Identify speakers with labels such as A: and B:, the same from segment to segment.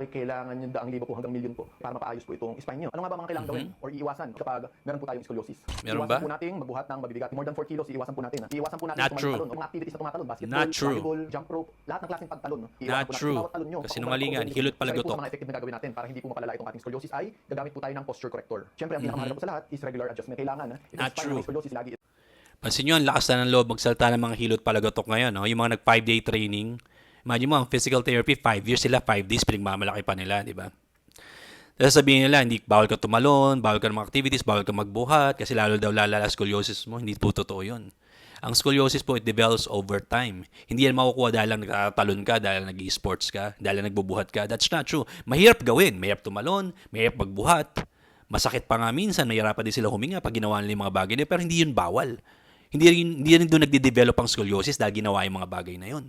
A: kailangan yung 100,000 po hanggang milyon po para mapaayos po itong spine nyo. Ano nga ba mga kailangan gawin or iiwasan kapag meron po tayong scoliosis?
B: Meron
A: Iwasan
B: ba?
A: po natin magbuhat ng mabibigat. More than 4 kilos, iiwasan po natin. Iiwasan po natin
B: Not true.
A: tumalon. Mga activities na tumatalon, basketball,
B: Not true.
A: volleyball, jump rope, lahat ng klaseng pagtalon. Iiwasan
B: Not
A: po natin
B: true.
A: bawat talon nyo.
B: Kasinungalingan, hilot pala
A: Isa rin po
B: gutok.
A: sa mga effective na gagawin natin para hindi po mapalala itong ating scoliosis ay gagamit po tayo ng posture corrector. Siyempre, ang pinakamahalaga po sa lahat is regular adjustment. Kailangan itong
B: Not
A: spine
B: true.
A: ng scoliosis lagi.
B: Pansin nyo, ang lakas na ng loob magsalita ng mga hilot palagotok ngayon. No? Yung mga nag 5-day training. Imagine mo, ang physical therapy, 5 years sila, 5 days, pinagmamalaki pa nila, di ba? Tapos sabihin nila, hindi, bawal ka tumalon, bawal ka ng mga activities, bawal ka magbuhat, kasi lalo daw lalala scoliosis mo. Hindi po totoo yun. Ang scoliosis po, it develops over time. Hindi yan makukuha dahil lang nagtatalon ka, dahil nag-e-sports ka, dahil nagbubuhat ka. That's not true. Mahirap gawin. Mahirap tumalon, mahirap magbuhat. Masakit pa nga minsan, mahirapan din sila huminga pag ginawa nila yung mga bagay nila, pero hindi yun bawal. Hindi rin doon nagde-develop ang scoliosis dahil ginawa yung mga bagay na yun.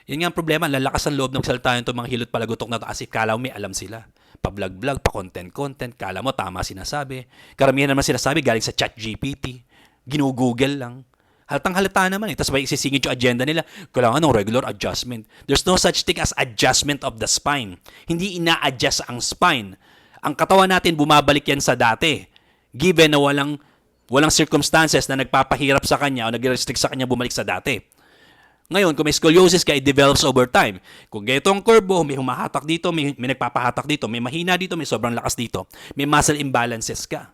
B: Yan nga ang problema, lalakas ang loob ng salita nito mga hilot palagotok na to as if kala mo may alam sila. Pa-vlog-vlog, pa-content-content, kala mo tama sinasabi. Karamihan naman sinasabi galing sa ChatGPT. Ginugoogle lang. Halatang halata naman eh. Tapos may isisingit yung agenda nila. Kailangan ng regular adjustment. There's no such thing as adjustment of the spine. Hindi ina-adjust ang spine. Ang katawan natin bumabalik yan sa dati. Given na walang circumstances na nagpapahirap sa kanya o nag-restrict sa kanya bumalik sa dati. Ngayon, kung may scoliosis ka, it develops over time. Kung ganito ang curve mo, may humahatak dito, may nagpapahatak dito, may mahina dito, may sobrang lakas dito, may muscle imbalances ka.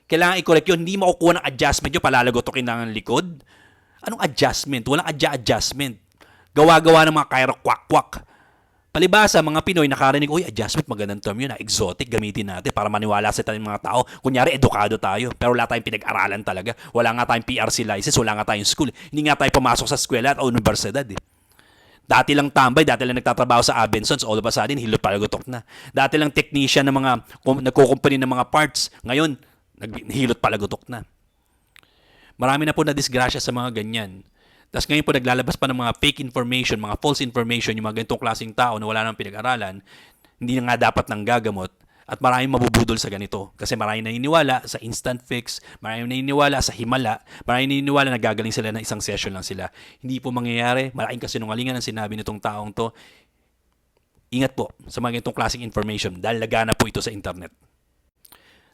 B: Kailangan i-correct yun. Hindi makukuha ng adjustment yun, palalagotokin ng likod. Anong adjustment? Walang adjustment. Gawa-gawa ng mga kwak-kwak. Palibasa, mga Pinoy nakarinig, uy, adjustment, magandang term yun, exotic, gamitin natin para maniwala sa tayong mga tao. Kunyari, edukado tayo, pero wala tayong pinag-aralan talaga. Wala nga tayong PRC license, wala nga tayong school. Hindi nga tayo pumasok sa eskwela at universidad. Dati lang tambay, dati lang nagtatrabaho sa Abendsons, all of a sudden, hilot palagotok na. Dati lang technician ng mga, nagkukumpany ng mga parts, ngayon, hilot palagotok na. Marami na po na disgrasya sa mga ganyan. Tapos ngayon po naglalabas pa ng mga fake information, mga false information, yung mga ganitong klaseng tao na wala nang pinag-aralan, hindi na nga dapat nang gagamot at maraming mabubudol sa ganito. Kasi maraming naniniwala sa instant fix, maraming naniniwala sa himala, maraming naniniwala na gagaling sila ng isang session lang sila. Hindi po mangyayari, malaking kasinungalingan ang sinabi nitong taong to. Ingat po sa mga ganitong klaseng information dahil lagana po ito sa internet.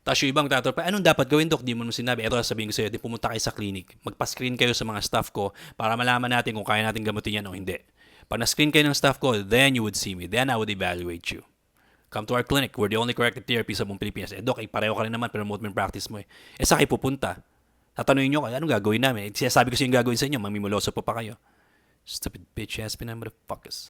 B: Tapos yung ibang tatanong pa, anong dapat gawin, Dok? Di mo naman sinabi. Ito sabihin ko sa'yo, di pumunta kayo sa clinic. Magpa-screen kayo sa mga staff ko para malaman natin kung kaya natin gamutin yan o hindi. Pag na-screen kayo ng staff ko, then you would see me. Then I would evaluate you. Come to our clinic. We're the only corrective therapy sa buong Pilipinas. Dok, pareho ka rin naman, pero movement practice mo eh. Saan kayo pupunta? Tatanungin nyo, anong gagawin namin? Sinasabi ko sa yung gagawin sa inyo, mamimuloso po pa kayo. Stupid bitch ass, motherfuckers.